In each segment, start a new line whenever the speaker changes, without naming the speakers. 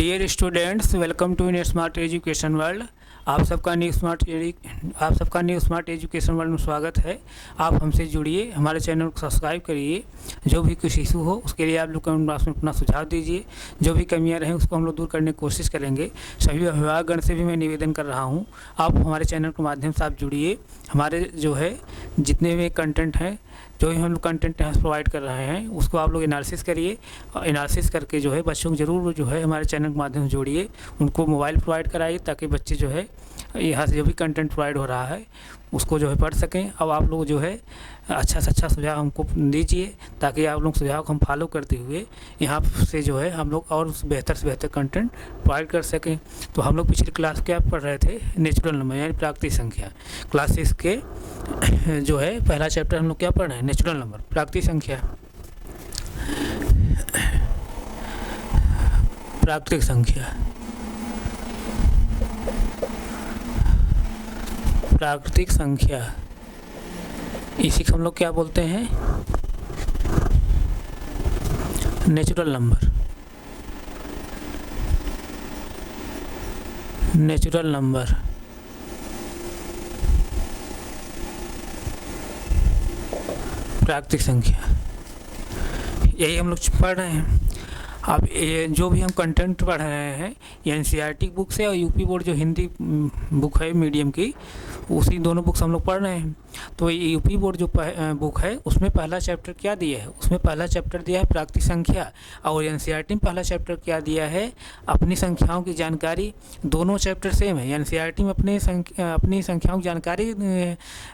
Dear students, welcome to in smart education world. आप सबका new smart education world में स्वागत है। आप हमसे जुड़िए, हमारे चैनल को सब्सक्राइब करिए। जो भी कुछ इशू हो उसके लिए आप लोग कमेंट बॉक्स में अपना सुझाव दीजिए। जो भी कमियां रहें उसको हम लोग दूर करने की कोशिश करेंगे। सभी अभिभावकगण से भी मैं निवेदन कर रहा हूँ, आप हमारे चैनल के माध्यम से आप जुड़िए। हमारे जो है जितने भी कंटेंट हैं, जो भी हम लोग कंटेंट यहाँ प्रोवाइड कर रहे हैं, उसको आप लोग एनालिसिस करिए। एनालिसिस करके जो है बच्चों को ज़रूर जो है हमारे चैनल के माध्यम से जोड़िए। उनको मोबाइल प्रोवाइड कराइए ताकि बच्चे जो है यहाँ से जो भी कंटेंट प्रोवाइड हो रहा है उसको जो है पढ़ सकें। अब आप लोग जो है अच्छा से अच्छा सुझाव हमको दीजिए ताकि आप लोग सुझाव को हम फॉलो करते हुए यहाँ से जो है हम लोग और बेहतर से बेहतर कंटेंट प्रोवाइड कर सकें। तो हम लोग पिछली क्लास क्या पढ़ रहे थे, नेचुरल नंबर यानी प्राकृतिक संख्या। क्लास 6 के जो है पहला चैप्टर हम लोग क्या पढ़ रहे हैं, नेचुरल नंबर, प्राकृतिक संख्या। प्राकृतिक संख्या, प्राकृतिक संख्या, इसी को हम लोग क्या बोलते हैं, नेचुरल नंबर। नेचुरल नंबर प्राकृतिक संख्या, यही हम लोग पढ़ रहे हैं। अब ये जो भी हम कंटेंट पढ़ रहे हैं ये एनसीईआरटी बुक से और यूपी बोर्ड जो हिंदी बुक है मीडियम की, उसी दोनों बुक्स हम लोग पढ़ रहे हैं। तो ये यूपी बोर्ड जो बुक है उसमें पहला चैप्टर क्या दिया है, उसमें पहला चैप्टर दिया है प्राकृतिक संख्या, और एनसीईआरटी में पहला चैप्टर क्या दिया है, अपनी संख्याओं की जानकारी। दोनों चैप्टर सेम है। एनसीईआरटी में अपनी संख्याओं की जानकारी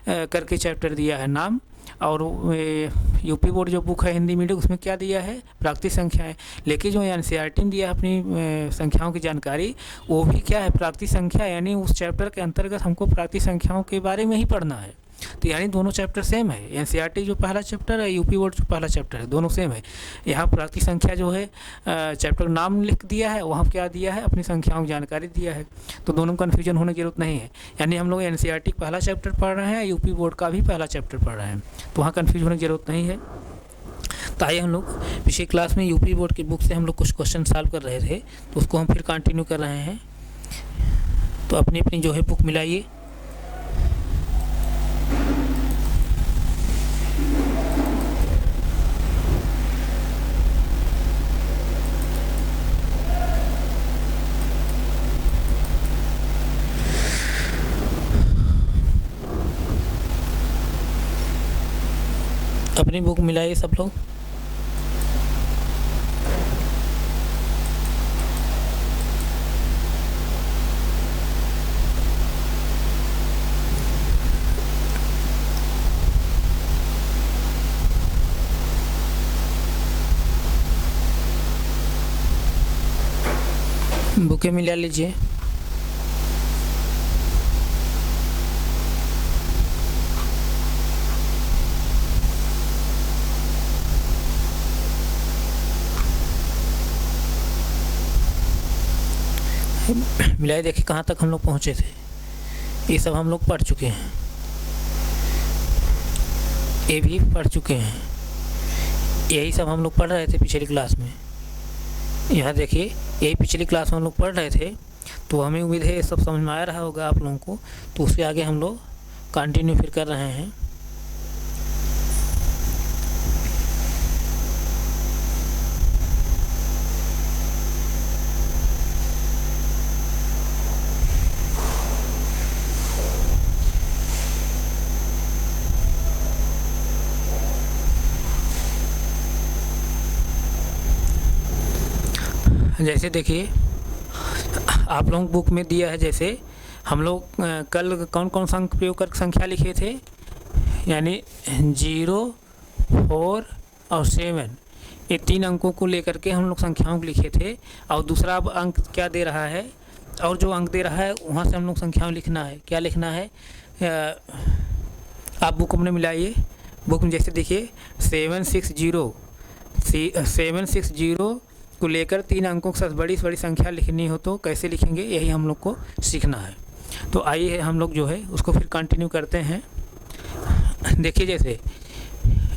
करके चैप्टर दिया है नाम, और यूपी बोर्ड जो बुक है हिंदी मीडियम उसमें क्या दिया है, प्राकृतिक संख्याएं। लेकिन जो एनसीईआरटी में दिया है अपनी संख्याओं की जानकारी, वो भी क्या है, प्राकृतिक संख्या, यानी उस चैप्टर के अंतर्गत हमको प्राकृतिक संख्याओं के बारे में ही पढ़ना है। तो यानी दोनों चैप्टर सेम है। एनसीईआरटी जो पहला चैप्टर है, यूपी बोर्ड जो पहला चैप्टर है, दोनों सेम है। यहाँ प्राकृतिक संख्या जो है चैप्टर का नाम लिख दिया है, वहाँ क्या दिया है, अपनी संख्याओं की जानकारी दिया है। तो दोनों में कन्फ्यूजन होने की जरूरत नहीं है। यानी हम लोग एनसीईआरटी का पहला चैप्टर पढ़ रहे हैं, यूपी बोर्ड का भी पहला चैप्टर पढ़ रहे हैं, तो वहाँ कन्फ्यूज होने की जरूरत नहीं है। तो आइए हम लोग पिछली क्लास में यूपी बोर्ड की बुक से हम लोग कुछ क्वेश्चन सॉल्व कर रहे थे, तो उसको हम फिर कंटिन्यू कर रहे हैं। तो अपनी अपनी जो है बुक मिलाइए। अपनी बुक मिलाइए सब लोग। बुकें मिला लीजिए। मिलाए, देखिए कहाँ तक हम लोग पहुँचे थे। ये सब हम लोग पढ़ चुके हैं, ये भी पढ़ चुके हैं। यही सब हम लोग पढ़ रहे थे पिछली क्लास में। यहाँ देखिए, यही पिछली क्लास में हम लोग पढ़ रहे थे, तो हमें उम्मीद है ये सब समझ में आ रहा होगा आप लोगों को। तो उसके आगे हम लोग कंटिन्यू फिर कर रहे हैं। जैसे देखिए आप लोगों बुक में दिया है, जैसे हम लोग कल कौन कौन सा अंक प्रयोग कर संख्या लिखे थे, यानी 0, 4 और 7, ये 3 अंकों को लेकर के हम लोग संख्याओं को लिखे थे। और दूसरा अब अंक क्या दे रहा है, और जो अंक दे रहा है वहाँ से हम लोग संख्याओं लिखना है। क्या लिखना है, आप बुक में मिलाइए। बुक में जैसे देखिए 760 को लेकर 3 अंकों के साथ बड़ी से बड़ी संख्या लिखनी हो तो कैसे लिखेंगे, यही हम लोग को सीखना है। तो आइए हम लोग जो है उसको फिर कंटिन्यू करते हैं। देखिए जैसे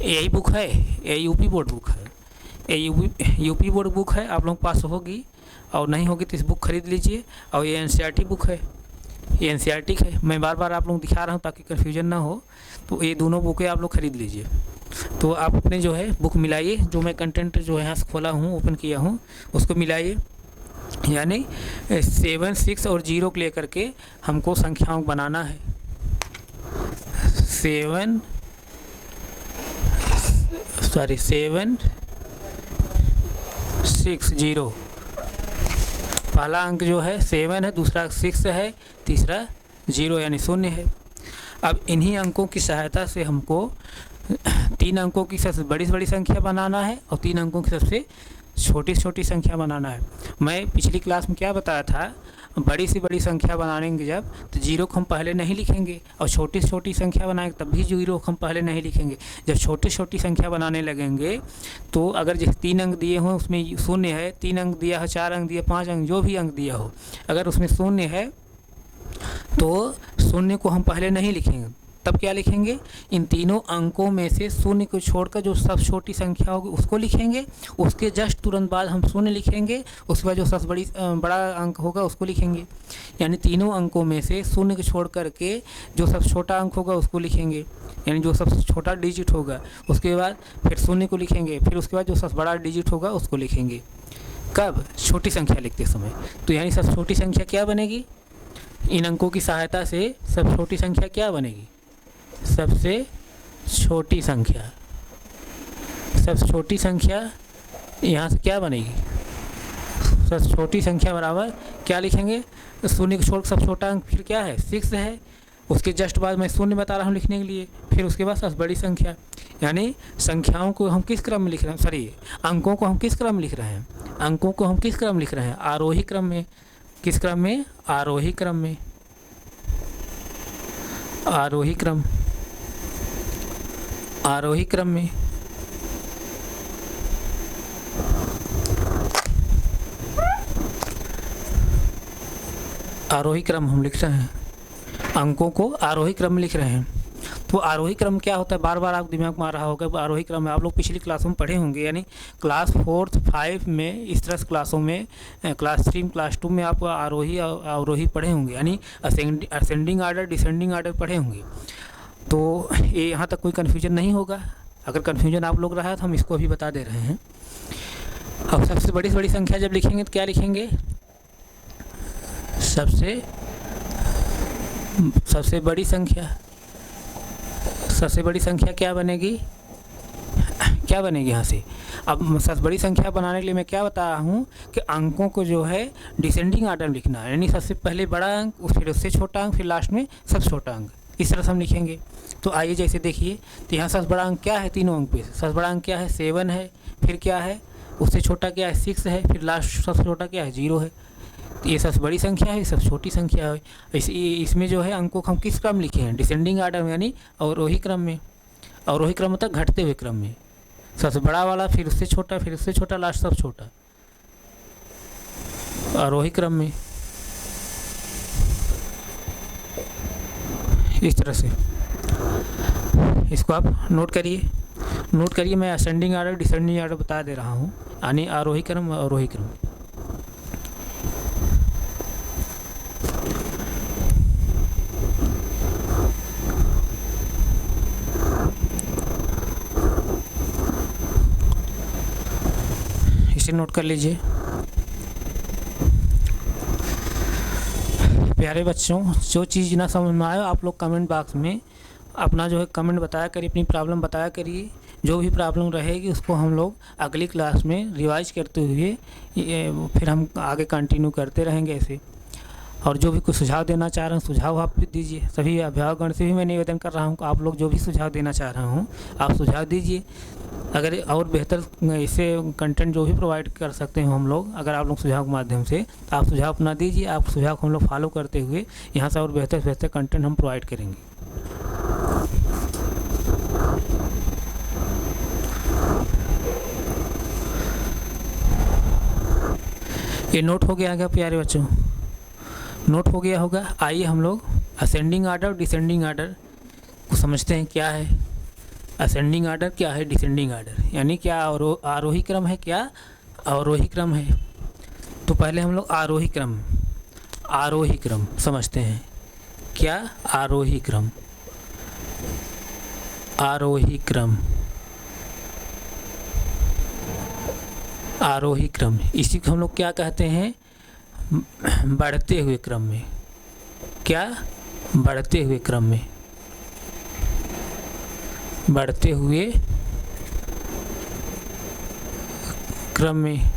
यही बुक है, ये यूपी बोर्ड बुक है, ये यूपी बोर्ड बुक है, आप लोग पास होगी। और नहीं होगी तो इस बुक खरीद लीजिए। और ये एनसीईआरटी बुक है, ये एनसीईआरटी है। मैं बार बार आप लोगों को दिखा रहा हूँ ताकि कन्फ्यूजन ना हो। तो ये दोनों बुकें आप लोग खरीद लीजिए। तो आप अपने जो है बुक मिलाइए, जो मैं कंटेंट जो है यहाँ से खोला हूँ, ओपन किया हूँ, उसको मिलाइए। यानी 7, 6 और 0 को लेकर के हमको संख्याओं को बनाना है। 7 6 0। पहला अंक जो है 7 है, दूसरा 6 है, तीसरा 0 यानी 0 है। अब इन्हीं अंकों की सहायता से हमको 3 अंकों की सबसे बड़ी से बड़ी संख्या बनाना है और 3 अंकों की सबसे छोटी से छोटी संख्या बनाना है। मैं पिछली क्लास में क्या बताया था, बड़ी से बड़ी संख्या बनाएंगे जब, तो 0 को हम पहले नहीं लिखेंगे, और छोटी से छोटी संख्या बनाएंगे तब भी 0 को हम पहले नहीं लिखेंगे। जब छोटी छोटी संख्या बनाने लगेंगे तो अगर जैसे 3 अंक दिए हों, उसमें 0 है, 3 अंक दिया है, 4 अंक दिया, 5 अंक, जो भी अंक दिया हो, अगर उसमें 0 है तो 0 को हम पहले नहीं लिखेंगे। तब क्या लिखेंगे, इन तीनों अंकों में से 0 को छोड़कर जो सबसे छोटी संख्या होगी उसको लिखेंगे। उसके जस्ट तुरंत बाद हम 0 लिखेंगे, उसके बाद जो सबसे बड़ा अंक होगा उसको लिखेंगे। यानी तीनों अंकों में से 0 को छोड़ करके जो सबसे छोटा अंक होगा उसको लिखेंगे, यानी जो सबसे छोटा डिजिट होगा। उसके बाद फिर 0 को लिखेंगे, फिर उसके बाद जो सबसे बड़ा डिजिट होगा उसको लिखेंगे। कब, छोटी संख्या लिखते समय। तो यानी सबसे छोटी संख्या क्या बनेगी, इन अंकों की सहायता से सबसे छोटी संख्या क्या बनेगी, सबसे छोटी संख्या। सबसे छोटी संख्या यहाँ से क्या बनेगी, सबसे छोटी संख्या बराबर क्या लिखेंगे, 0 को छोड़ सबसे छोटा अंक फिर क्या है, 6 है। उसके जस्ट बाद मैं 0 बता रहा हूँ लिखने के लिए, फिर उसके बाद सबसे बड़ी संख्या। यानी संख्याओं को हम किस क्रम में लिख रहे हैं, सॉरी, अंकों को हम किस क्रम में लिख रहे हैं, अंकों को हम किस क्रम में लिख रहे हैं, आरोही क्रम में। किस क्रम में, आरोही क्रम में। आरोही क्रम, आरोही क्रम में। आरोही क्रम हम लिख रहे हैं, अंकों को आरोही क्रम में लिख रहे हैं। तो आरोही क्रम क्या होता है, बार बार आप दिमाग में आ रहा होगा। आरोही क्रम में आप लोग पिछली क्लासों में पढ़े होंगे, यानी क्लास 4, 5 में, इस तरह से क्लासों में, क्लास 3, क्लास 2 में आप आरोही अवरोही पढ़े होंगे, यानी असेंडिंग आर्डर, डिसेंडिंग आर्डर पढ़े होंगे। तो ये यहाँ तक कोई कन्फ्यूजन नहीं होगा। अगर कन्फ्यूजन आप लोग रहा है तो हम इसको अभी बता दे रहे हैं। अब सबसे बड़ी से बड़ी संख्या जब लिखेंगे तो क्या लिखेंगे, सबसे बड़ी संख्या। सबसे बड़ी संख्या क्या बनेगी, क्या बनेगी यहाँ से। अब सबसे बड़ी संख्या बनाने के लिए मैं क्या बता रहा हूँ कि अंकों को जो है डिसेंडिंग आर्डर में लिखना है, यानी सबसे पहले बड़ा अंक, फिर उससे छोटा अंक, फिर लास्ट में सबसे छोटा अंक, इस तरह से हम लिखेंगे। तो आइए जैसे देखिए, तो यहाँ सबसे बड़ा अंक क्या है, तीनों अंक पे सबसे बड़ा अंक क्या है, 7 है, फिर क्या है, उससे छोटा क्या है, 6 है, फिर लास्ट सबसे छोटा क्या है, 0 है। तो ये सबसे बड़ी संख्या है, सबसे छोटी संख्या है। इसमें जो है अंकों को हम किस क्रम लिखे हैं, डिसेंडिंग आर्डर में, यानी अवरोही क्रम में। अवरोही क्रम मतलब घटते हुए क्रम में, सबसे बड़ा वाला, फिर उससे छोटा, फिर उससे छोटा, लास्ट सबसे छोटा, आरोही क्रम में, इस तरह से। इसको आप नोट करिए, मैं असेंडिंग आर्डर, डिसेंडिंग आर्डर बता दे रहा हूँ, यानी आरोही क्रम, अवरोही क्रम। इसे नोट कर लीजिए। प्यारे बच्चों, जो चीज़ ना समझ में आए आप लोग कमेंट बॉक्स में अपना जो है कमेंट बताया करिए, अपनी प्रॉब्लम बताया करिए। जो भी प्रॉब्लम रहेगी उसको हम लोग अगली क्लास में रिवाइज करते हुए फिर हम आगे कंटिन्यू करते रहेंगे ऐसे। और जो भी कुछ सुझाव देना चाह रहे हैं, सुझाव आप दीजिए। सभी अभिभावकगण से भी मैं निवेदन कर रहा हूँ कि आप लोग जो भी सुझाव देना चाह रहे हों आप सुझाव दीजिए। अगर और बेहतर इससे कंटेंट जो भी प्रोवाइड कर सकते हो हम लोग, अगर आप लोग सुझाव के माध्यम से, तो आप सुझाव अपना दीजिए। आप सुझाव को हम लोग फॉलो करते हुए यहाँ से और बेहतर से बेहतर कंटेंट हम प्रोवाइड करेंगे। ये नोट हो गया होगा प्यारे बच्चों, नोट हो गया होगा। आइए हम लोग असेंडिंग आर्डर, डिसेंडिंग आर्डर को समझते हैं क्या है। असेंडिंग आर्डर क्या है, डिसेंडिंग आर्डर यानी क्या आरोही क्रम है, क्या अवरोही क्रम है। तो पहले हम लोग आरोही क्रम समझते हैं। क्या? आरोही क्रम। आरोही क्रम, आरोही क्रम, इसी को हम लोग क्या कहते हैं? बढ़ते हुए क्रम में। क्या? बढ़ते हुए क्रम में। बढ़ते हुए क्रम में।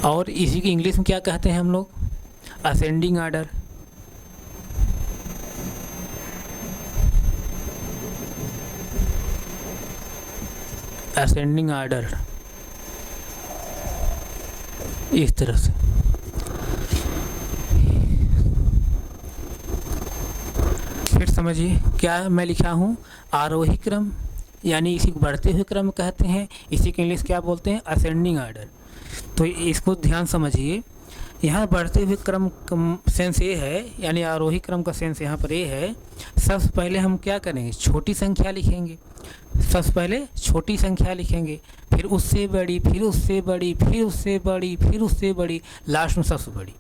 और इसी की इंग्लिश में क्या कहते हैं हम लोग? Ascending order. असेंडिंग आर्डर, इस तरह से। फिर समझिए क्या मैं लिखा हूँ? आरोही क्रम, यानी इसी को बढ़ते हुए क्रम कहते हैं। इसी के इंग्लिश क्या बोलते हैं? Ascending order. तो इसको ध्यान समझिए। यहाँ बढ़ते हुए क्रम सेंस ये है, यानी आरोही क्रम का सेंस यहाँ पर ये है। सबसे पहले हम क्या करेंगे? छोटी संख्या लिखेंगे। सबसे पहले छोटी संख्या लिखेंगे, फिर उससे बड़ी, फिर उससे बड़ी, फिर उससे बड़ी, फिर उससे बड़ी, लास्ट में सबसे बड़ी।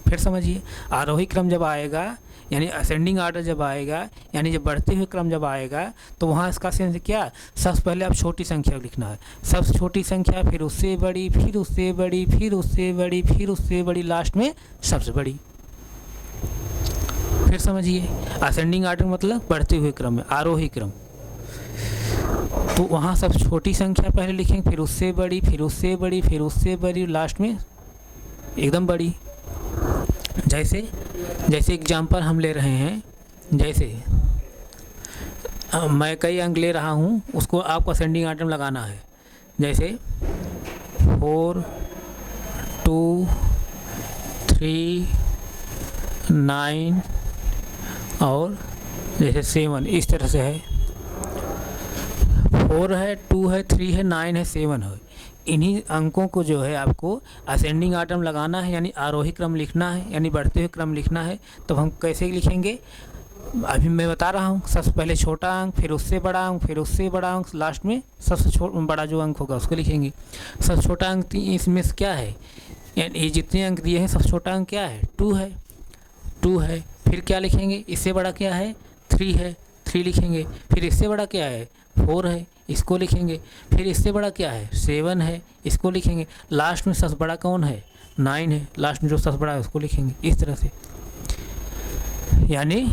फिर समझिए, आरोही क्रम जब आएगा, यानी असेंडिंग आर्डर जब आएगा, यानी जब बढ़ते हुए क्रम जब आएगा, तो वहाँ इसका सेंस क्या? सबसे पहले आप छोटी संख्या लिखना है। सबसे छोटी संख्या, फिर उससे बड़ी, फिर उससे बड़ी, फिर उससे बड़ी, फिर उससे बड़ी, लास्ट में सबसे बड़ी। फिर समझिए, असेंडिंग आर्डर मतलब बढ़ते हुए क्रम में, आरोही क्रम। तो वहाँ सब छोटी संख्या पहले लिखेंगे, फिर उससे बड़ी, फिर उससे बड़ी, फिर उससे बड़ी, लास्ट में एकदम बड़ी। जैसे एग्जाम्पल हम ले रहे हैं, जैसे मैं कई अंक ले रहा हूँ, उसको आपको असेंडिंग आर्डर में लगाना है। जैसे 4, 2, 3, 9 और जैसे 7, इस तरह से है। 4 है, 2 है, 3 है, 9 है, 7 है। इन्हीं अंकों को जो है आपको असेंडिंग आर्डर में लगाना है, यानी आरोही क्रम लिखना है, यानी बढ़ते हुए क्रम लिखना है। तो हम कैसे लिखेंगे? अभी मैं बता रहा हूँ। सबसे पहले छोटा अंक, फिर उससे बड़ा अंक, फिर उससे बड़ा अंक, लास्ट में सबसे बड़ा जो अंक होगा उसको लिखेंगे। सबसे छोटा अंक इसमें से क्या है? यानी ये जितने अंक दिए हैं, सबसे छोटा अंक क्या है? 2 है। 2 है, फिर क्या लिखेंगे? इससे बड़ा क्या है? 3 है, 3 लिखेंगे। फिर इससे बड़ा क्या है? 4 है, इसको लिखेंगे। फिर इससे बड़ा क्या है? 7 है, इसको लिखेंगे। लास्ट में सबसे बड़ा कौन है? 9 है, लास्ट में जो सबसे बड़ा है उसको लिखेंगे। इस तरह से, यानी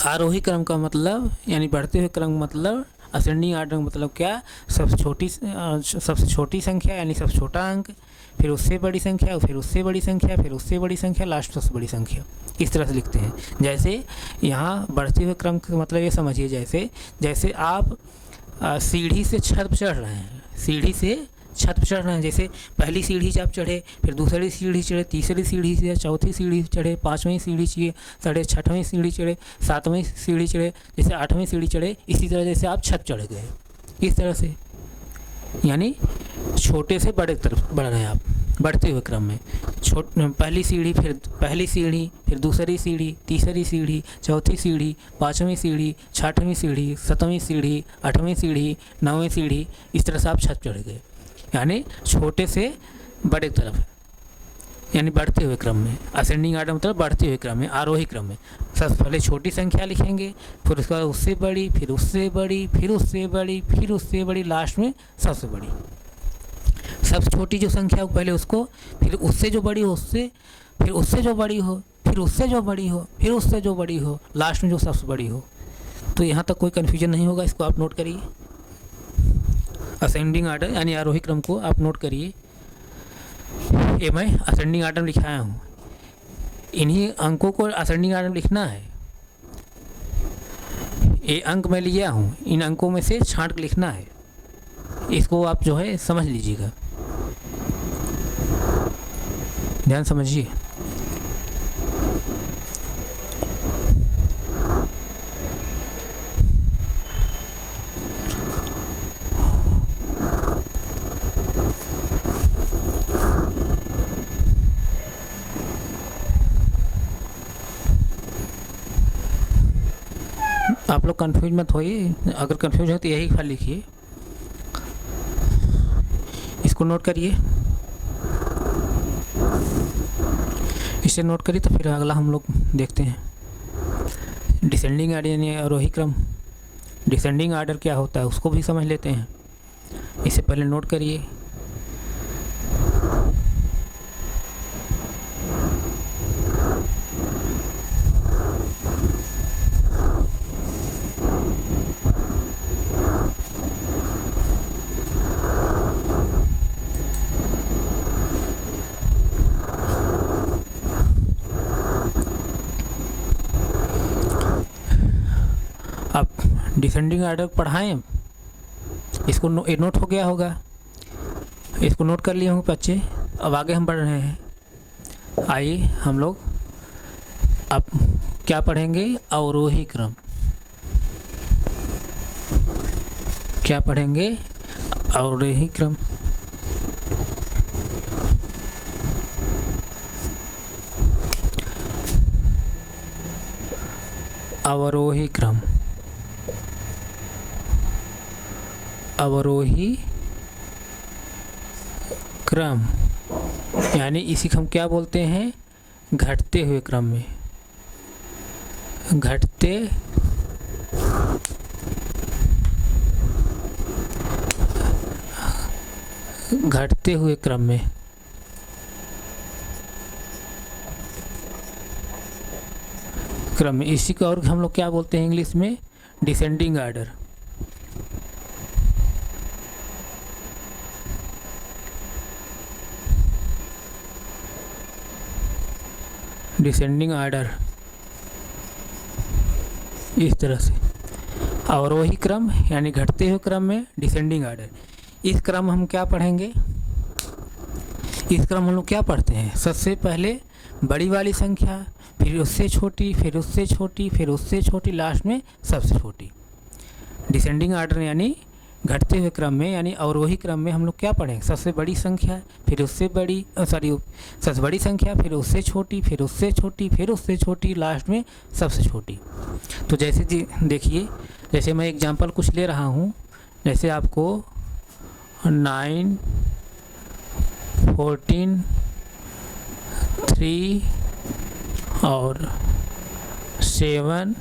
आरोही क्रम का मतलब, यानी बढ़ते हुए क्रम मतलब, असेंडिंग आर्डर का मतलब क्या? सबसे छोटी संख्या, यानी सबसे छोटा अंक, फिर उससे बड़ी संख्या, फिर उससे बड़ी संख्या, फिर उससे बड़ी संख्या, लास्ट सबसे बड़ी संख्या। इस तरह से लिखते हैं। जैसे यहाँ बढ़ते हुए क्रम का मतलब ये समझिए, जैसे आप सीढ़ी से छत पर चढ़ रहे हैं, सीढ़ी से छत पर चढ़ रहे हैं। जैसे पहली सीढ़ी से आप चढ़े, फिर दूसरी सीढ़ी चढ़े, तीसरी सीढ़ी से, चौथी सीढ़ी चढ़े, 5वीं सीढ़ी चढ़े, 6वीं सीढ़ी चढ़े, 7वीं सीढ़ी चढ़े, जैसे 8वीं सीढ़ी चढ़े, इसी तरह जैसे आप छत चढ़ गए। इस तरह से, यानी छोटे से बड़े तरफ बढ़ रहे हैं आप बढ़ते हुए क्रम में। पहली सीढ़ी, फिर दूसरी सीढ़ी, तीसरी सीढ़ी, चौथी सीढ़ी, 5वीं सीढ़ी, 6वीं सीढ़ी, 7वीं सीढ़ी, 8वीं सीढ़ी, 9वीं सीढ़ी, इस तरह से आप छत चढ़ गए। यानी छोटे से बड़े तरफ, यानी बढ़ते हुए क्रम में। असेंडिंग आर्डर मतलब बढ़ते हुए क्रम में, आरोही क्रम में। सबसे पहले छोटी संख्या लिखेंगे, फिर उसके बाद उससे बड़ी, फिर उससे बड़ी, फिर उससे बड़ी, फिर उससे बड़ी, लास्ट में सबसे बड़ी। सबसे छोटी जो संख्या हो पहले उसको, फिर उससे जो बड़ी हो उससे, फिर उससे जो बड़ी हो, फिर उससे जो बड़ी हो, फिर उससे जो बड़ी हो, लास्ट में जो सबसे बड़ी हो। तो यहाँ तक कोई कन्फ्यूजन नहीं होगा, इसको आप नोट करिए। असेंडिंग आर्डर यानी आरोही क्रम को आप नोट करिए। ये मैं असेंडिंग आर्डर में लिखाया हूँ। इन्हीं अंकों को असेंडिंग आर्डर में लिखना है। ये अंक मैं लिया हूँ, इन अंकों में से छांट के लिखना है। इसको आप जो है समझ लीजिएगा, ध्यान समझिए। आप लोग कंफ्यूज मत होइए, अगर कंफ्यूज हो तो यही फाइल लिखिए, इसको नोट करिए। इसे नोट करिए। तो फिर अगला हम लोग देखते हैं डिसेंडिंग आर्डर यानी आरोही क्रम। डिसेंडिंग आर्डर क्या होता है उसको भी समझ लेते हैं। इसे पहले नोट करिए। अब डिसेंडिंग आर्डर पढ़ाएं, इसको नोट हो गया होगा, इसको नोट कर लिए होंगे बच्चे। अब आगे हम बढ़ रहे हैं। आइए हम लोग अब क्या पढ़ेंगे, अवरोही क्रम। क्या पढ़ेंगे, अवरोही क्रम। अवरोही क्रम, अवरोही क्रम यानी इसी को हम क्या बोलते हैं, घटते हुए क्रम में, घटते हुए क्रम में। इसी को और हम लोग क्या बोलते हैं इंग्लिश में, डिसेंडिंग आर्डर। डिसेंडिंग आर्डर इस तरह से। अवरोही क्रम यानी घटते हुए क्रम में डिसेंडिंग आर्डर। इस क्रम हम क्या पढ़ेंगे, इस क्रम हम लोग क्या पढ़ते हैं, सबसे पहले बड़ी वाली संख्या, फिर उससे छोटी, फिर उससे छोटी, फिर उससे छोटी, लास्ट में सबसे छोटी। डिसेंडिंग आर्डर यानी घटते हुए क्रम में, यानी अवरोही क्रम में हम लोग क्या पढ़ेंगे, सबसे बड़ी संख्या, फिर उससे बड़ी सबसे बड़ी संख्या, फिर उससे छोटी, फिर उससे छोटी, फिर उससे छोटी, लास्ट में सबसे छोटी। तो जैसे जी देखिए, जैसे मैं एग्जांपल कुछ ले रहा हूँ, जैसे आपको 9, 14, 3 और 7,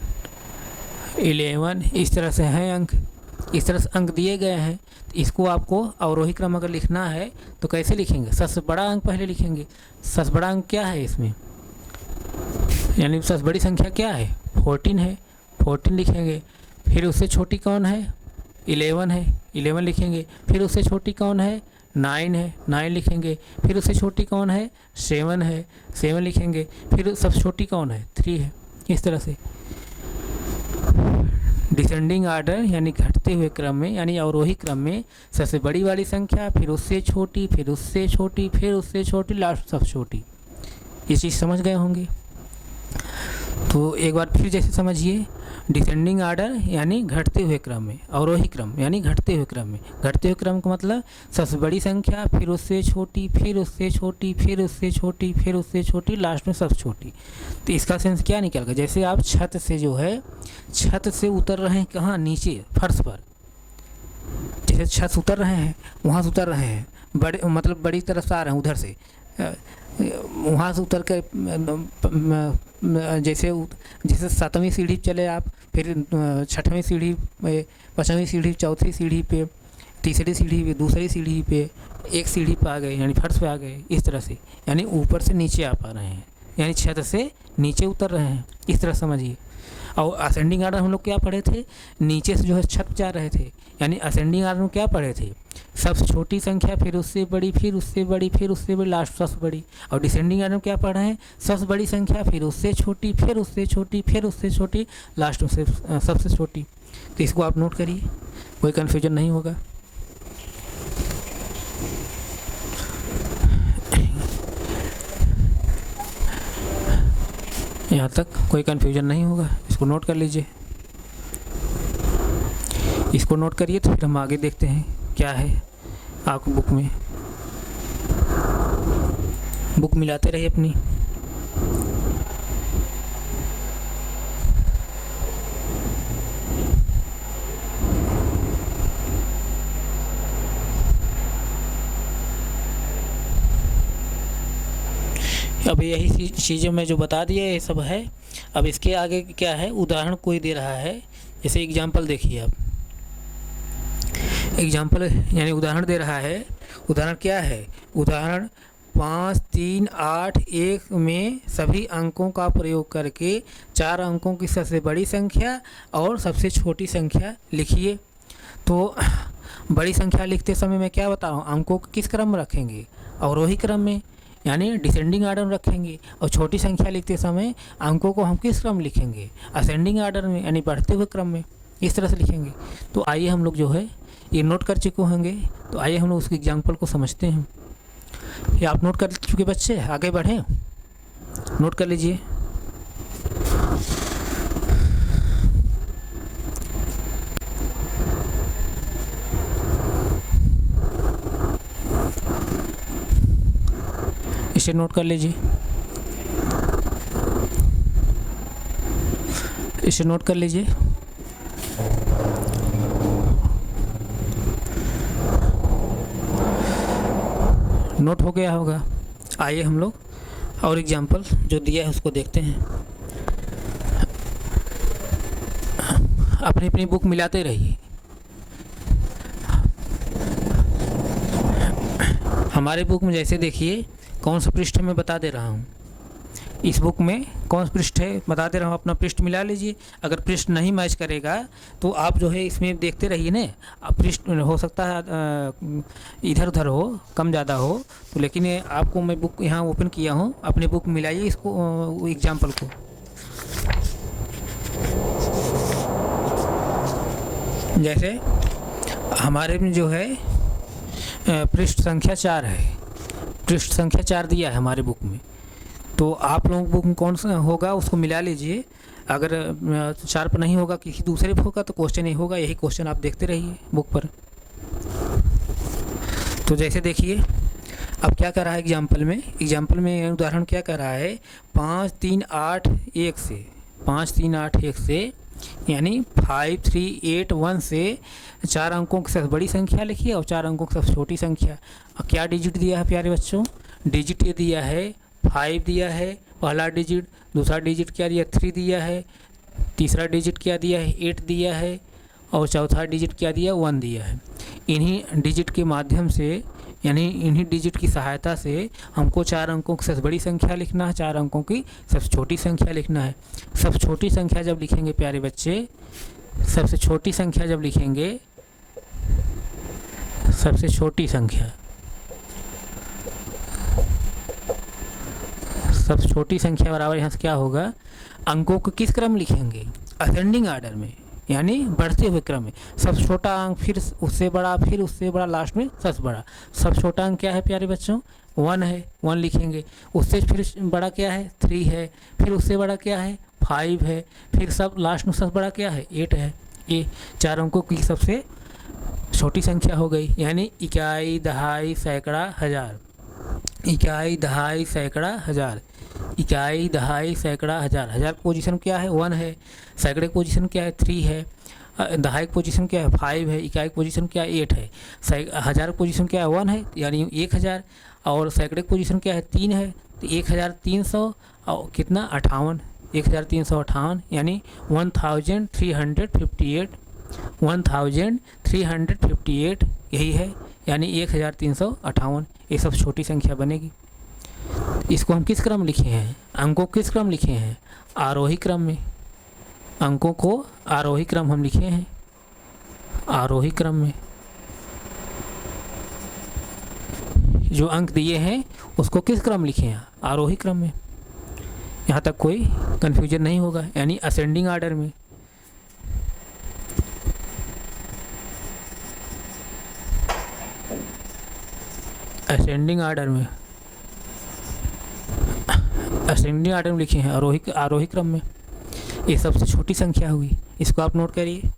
11 इस तरह से हैं अंक, इस तरह से अंक दिए गए हैं। तो इसको आपको अवरोही क्रम अगर लिखना है तो कैसे लिखेंगे, सबसे बड़ा अंक पहले लिखेंगे। सबसे बड़ा अंक क्या है इसमें, यानी सबसे बड़ी संख्या क्या है, 14 है, 14 लिखेंगे। फिर उससे छोटी कौन है, 11 है, 11 लिखेंगे। फिर उससे छोटी कौन है, 9 है, 9 लिखेंगे। फिर उससे छोटी कौन है, 7 है, 7 लिखेंगे। फिर सबसे छोटी कौन है, 3 है। इस तरह से डिसेंडिंग आर्डर यानी घटते हुए क्रम में, यानी अवरोही क्रम में सबसे बड़ी वाली संख्या, फिर उससे छोटी, फिर उससे छोटी, फिर उससे छोटी, लास्ट सबसे छोटी। ये चीज़ समझ गए होंगे। तो एक बार फिर जैसे समझिए, डिसेंडिंग आर्डर यानी घटते हुए क्रम में, अवरोही क्रम यानी घटते हुए क्रम में। घटते हुए क्रम का मतलब सबसे बड़ी संख्या, फिर उससे छोटी, फिर उससे छोटी, फिर उससे छोटी, फिर उससे छोटी, लास्ट में सबसे छोटी। तो इसका सेंस क्या निकलेगा, जैसे आप छत से जो है, छत से उतर रहे हैं कहाँ, नीचे फर्श पर। जैसे छत से उतर रहे हैं, वहाँ से उतर रहे हैं, बड़े मतलब बड़ी तरफ से आ रहे हैं उधर से, वहाँ से उतर कर जैसे 7वीं सीढ़ी चले आप, फिर 6वीं सीढ़ी, 5वीं सीढ़ी, 4थी सीढ़ी पे, 3री सीढ़ी पे, 2री सीढ़ी पे, एक सीढ़ी पे आ गए, यानी फर्श पे आ गए। इस तरह से यानी ऊपर से नीचे आ पा रहे हैं, यानी छत से नीचे उतर रहे हैं। इस तरह समझिए। और असेंडिंग आर्डर हम लोग क्या पढ़े थे, नीचे से जो है छत जा रहे थे, यानी असेंडिंग आर्डर में क्या पढ़े थे, सबसे छोटी संख्या, फिर उससे बड़ी, फिर उससे बड़ी, फिर उससे बड़ी, लास्ट सबसे बड़ी। और डिसेंडिंग आर्डर में क्या पढ़ रहे हैं, सबसे बड़ी संख्या, फिर उससे छोटी, फिर उससे छोटी, फिर उससे छोटी, लास्ट में सबसे छोटी। तो इसको आप नोट करिए, कोई कन्फ्यूजन नहीं होगा। यहाँ तक कोई कन्फ्यूजन नहीं होगा, इसको नोट कर लीजिए। इसको नोट करिए, तो फिर हम आगे देखते हैं क्या है आपको बुक में। बुक मिलाते रहिए अपनी। अब यही चीज़ें मैं जो बता दिया ये सब है। अब इसके आगे क्या है, उदाहरण कोई दे रहा है, जैसे एग्जाम्पल देखिए आप, एग्जाम्पल यानी उदाहरण दे रहा है। उदाहरण क्या है, उदाहरण 5, 3, 8, 1 में सभी अंकों का प्रयोग करके 4 अंकों की सबसे बड़ी संख्या और सबसे छोटी संख्या लिखिए। तो बड़ी संख्या लिखते समय मैं क्या बताऊँ, अंकों को किस क्रम में रखेंगे, अवरोही क्रम में यानी डिसेंडिंग आर्डर में रखेंगे। और छोटी संख्या लिखते समय अंकों को हम किस क्रम लिखेंगे, असेंडिंग आर्डर में यानी बढ़ते हुए क्रम में, इस तरह से लिखेंगे। तो आइए हम लोग जो है ये नोट कर चुके होंगे, तो आइए हम लोग उसके एग्जाम्पल को समझते हैं। ये आप नोट कर चुके बच्चे, आगे बढ़ें, नोट कर लीजिए। इसे नोट कर लीजिए, इसे नोट कर लीजिए। नोट हो गया होगा। आइए हम लोग और एग्जाम्पल जो दिया है उसको देखते हैं। अपनी अपनी बुक मिलाते रहिए। हमारे बुक में जैसे देखिए कौन सा पृष्ठ में बता दे रहा हूँ, इस बुक में कौन सा पृष्ठ है बता दे रहा हूँ, अपना पृष्ठ मिला लीजिए। अगर पृष्ठ नहीं मैच करेगा तो आप जो है इसमें देखते रहिए ना, पृष्ठ हो सकता है इधर उधर हो, कम ज़्यादा हो, तो लेकिन आपको मैं बुक यहाँ ओपन किया हूँ, अपने बुक मिलाइए इसको, एग्जाम्पल को। जैसे हमारे में जो है पृष्ठ संख्या 4 है, पृष्ठ संख्या 4 दिया है हमारे बुक में। तो आप लोगों बुक में कौन सा होगा उसको मिला लीजिए। अगर 4 पर नहीं होगा, किसी दूसरे पर होगा तो क्वेश्चन नहीं होगा, यही क्वेश्चन आप देखते रहिए बुक पर। तो जैसे देखिए अब क्या कर रहा है एग्जाम्पल में, एग्जाम्पल में उदाहरण क्या कर रहा है, 5, 3, 8, 1 से, 5, 3, 8, 1 से यानी 5, 3, 8, 1 से 4 अंकों की सबसे बड़ी संख्या लिखिए और 4 अंकों की सबसे छोटी संख्या। अब क्या डिजिट दिया है प्यारे बच्चों, डिजिट ये दिया है 5 दिया है पहला डिजिट, दूसरा डिजिट क्या दिया 3 दिया है, तीसरा डिजिट क्या दिया है 8 दिया है और चौथा डिजिट क्या दिया 1 दिया है। इन्हीं डिजिट के माध्यम से यानी इन्हीं डिजिट की सहायता से हमको 4 अंकों की सबसे बड़ी संख्या लिखना है, 4 अंकों की सबसे छोटी संख्या लिखना है। सबसे छोटी संख्या जब लिखेंगे प्यारे बच्चे, सबसे छोटी संख्या जब लिखेंगे, सबसे छोटी संख्या, सबसे छोटी संख्या बराबर यहाँ से क्या होगा, अंकों को किस क्रम लिखेंगे, असेंडिंग आर्डर में यानी बढ़ते हुए क्रम में। सबसे छोटा अंक फिर उससे बड़ा, फिर उससे बड़ा, लास्ट में सबसे बड़ा। सबसे छोटा अंक क्या है प्यारे बच्चों, 1 है, 1 लिखेंगे। उससे फिर बड़ा क्या है 3 है, फिर उससे बड़ा क्या है 5 है, फिर सब लास्ट में सबसे बड़ा क्या है 8 है। ये 4 अंकों की सबसे छोटी संख्या हो गई, यानी इकाई, दहाई, सैकड़ा, हज़ार। इकाई, दहाई, सैकड़ा, हज़ार। इकाई, दहाई, सैकड़ा, हज़ार। हज़ार की पोजीशन क्या है 1 है, सैकड़े की पोजीशन क्या है 3 है, दहाई की पोजीशन क्या है 5 है, इकाई की पोजीशन क्या है 8 है, हज़ार की पोजीशन क्या है 1 है यानी 1000 और सैकड़े की पोजीशन क्या है 3 है, तो 1300 और कितना 58, 1358 यानी 1358, 1358 यही है, यानी 1358। ये सब छोटी संख्या बनेगी। इसको हम किस क्रम लिखे हैं, अंकों किस क्रम लिखे हैं, आरोही क्रम में। अंकों को आरोही क्रम हम लिखे हैं, आरोही क्रम में। जो अंक दिए हैं उसको किस क्रम लिखे हैं, आरोही क्रम में। यहाँ तक कोई कन्फ्यूजन नहीं होगा, यानी असेंडिंग आर्डर में। असेंडिंग आर्डर में, असेंडिंग आर्डर में लिखे हैं, आरोही क्रम में। ये सबसे छोटी संख्या हुई, इसको आप नोट करिए।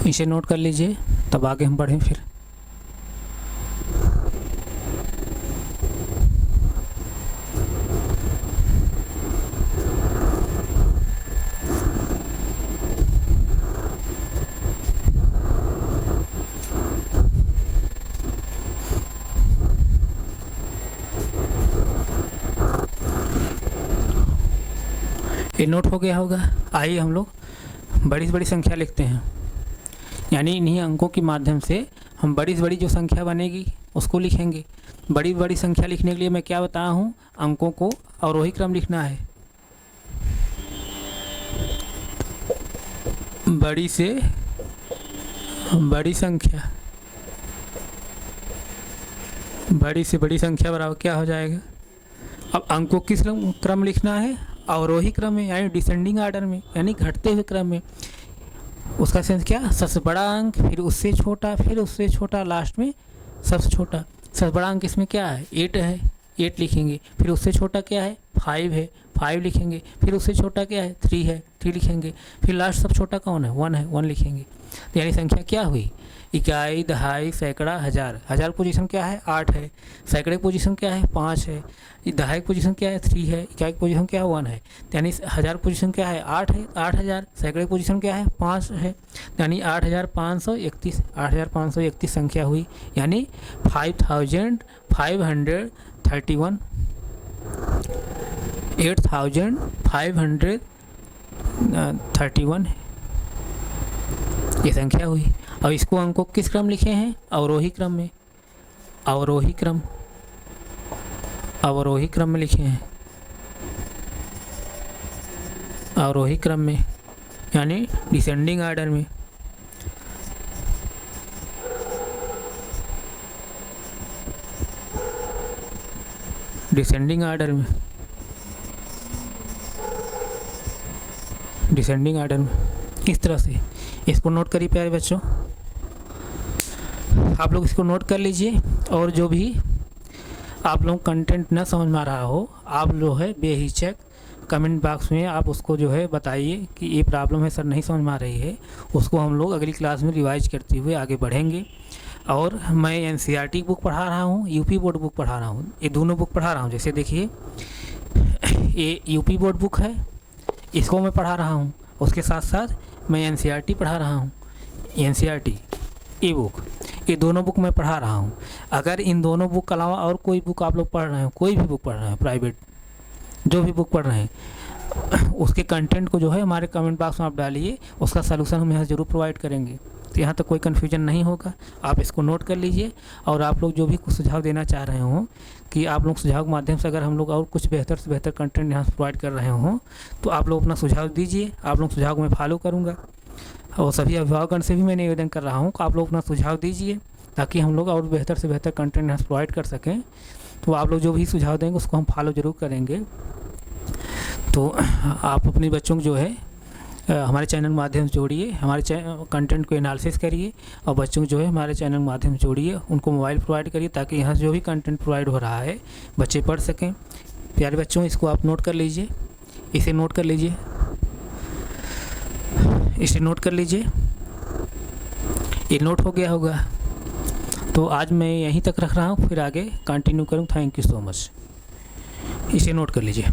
इसे नोट कर लीजिए, तब आगे हम बढ़ें फिर। ये नोट हो गया होगा। आइए हम लोग बड़ी से बड़ी संख्या लिखते हैं, यानी इन्हीं अंकों के माध्यम से हम बड़ी से बड़ी जो संख्या बनेगी उसको लिखेंगे। बड़ी बड़ी संख्या लिखने के लिए मैं क्या बताया हूँ, अंकों को अवरोही क्रम लिखना है। बड़ी से बड़ी संख्या, बड़ी से बड़ी संख्या बराबर क्या हो जाएगा। अब अंकों किस क्रम लिखना है, अवरोही क्रम में, यानी डिसेंडिंग आर्डर में, यानी घटते हुए क्रम में। उसका सेंस क्या, सबसे बड़ा अंक, फिर उससे छोटा, फिर उससे छोटा, लास्ट में सबसे छोटा। सबसे बड़ा अंक इसमें क्या है, 8 है, 8 लिखेंगे। फिर उससे छोटा क्या है, 5 है, 5 लिखेंगे। फिर उससे छोटा क्या है, 3 है, 3 लिखेंगे। फिर लास्ट सबसे छोटा कौन है, 1 है, 1 लिखेंगे। तो यानी संख्या क्या हुई, इकाई, दहाई, सैकड़ा, हज़ार। हज़ार पोजीशन क्या है, 8 है। सैकड़े पोजीशन क्या है, 5 है। दहाई पोजीशन क्या है, 3 है। इकाई पोजीशन क्या है, 1 है। यानी हज़ार पोजीशन क्या है, 8 है, 8000। सैकड़े पोजीशन क्या है, 5 है। यानी 8531, 8531 संख्या हुई, यानी 5531, 8531 ये संख्या हुई। अब इसको अंकों किस क्रम लिखे हैं, अवरोही क्रम में। अवरोही क्रम, अवरोही क्रम में लिखे हैं, अवरोही क्रम में, यानी डिसेंडिंग आर्डर में। डिसेंडिंग आर्डर में, डिसेंडिंग आर्डर में, इस तरह से। इसको नोट करिए प्यारे बच्चों, आप लोग इसको नोट कर लीजिए। और जो भी आप लोग कंटेंट न समझ में आ रहा हो, आप जो है बेहिचक कमेंट बॉक्स में आप उसको जो है बताइए कि ये प्रॉब्लम है सर, नहीं समझ में आ रही है। उसको हम लोग अगली क्लास में रिवाइज करते हुए आगे बढ़ेंगे। और मैं एनसीईआरटी बुक पढ़ा रहा हूँ, यूपी बोर्ड बुक पढ़ा रहा हूँ, ये दोनों बुक पढ़ा रहा हूँ। जैसे देखिए, ये यूपी बोर्ड बुक है, इसको मैं पढ़ा रहा हूँ। उसके साथ साथ मैं एनसीईआरटी पढ़ा रहा हूँ, एनसीईआरटी ई बुक, ये दोनों बुक मैं पढ़ा रहा हूँ। अगर इन दोनों बुक के अलावा और कोई बुक आप लोग पढ़ रहे हो, कोई भी बुक पढ़ रहे हैं, प्राइवेट जो भी बुक पढ़ रहे हैं, उसके कंटेंट को जो है हमारे कमेंट बॉक्स में आप डालिए, उसका सलूशन हम यहाँ ज़रूर प्रोवाइड करेंगे। तो यहाँ तक कोई कन्फ्यूजन नहीं होगा, आप इसको नोट कर लीजिए। और आप लोग जो भी कुछ सुझाव देना चाह रहे हो कि आप लोग सुझाव के माध्यम से अगर हम लोग और कुछ बेहतर से बेहतर कंटेंट यहाँ से प्रोवाइड कर रहे हों, तो आप लोग अपना सुझाव दीजिए। आप लोग सुझाव को मैं फॉलो करूँगा। और सभी अभिभावकगण से भी मैं निवेदन कर रहा हूँ कि आप लोग अपना सुझाव दीजिए, ताकि हम लोग और बेहतर से बेहतर कंटेंट यहाँ से प्रोवाइड कर सकें। तो आप लोग जो भी सुझाव देंगे उसको हम फॉलो ज़रूर करेंगे। तो आप अपने बच्चों को जो है हमारे चैनल के माध्यम से जोड़िए, हमारे कंटेंट को एनालिसिस करिए, और बच्चों को जो है हमारे चैनल के माध्यम से जोड़िए, उनको मोबाइल प्रोवाइड करिए, ताकि यहाँ से जो भी कंटेंट प्रोवाइड हो रहा है बच्चे पढ़ सकें। प्यारे बच्चों, इसको आप नोट कर लीजिए, इसे नोट कर लीजिए, इसे नोट कर लीजिए। ये नोट हो गया होगा। तो आज मैं यहीं तक रख रहा हूँ, फिर आगे कंटिन्यू करूँ। Thank you so much. इसे नोट कर लीजिए।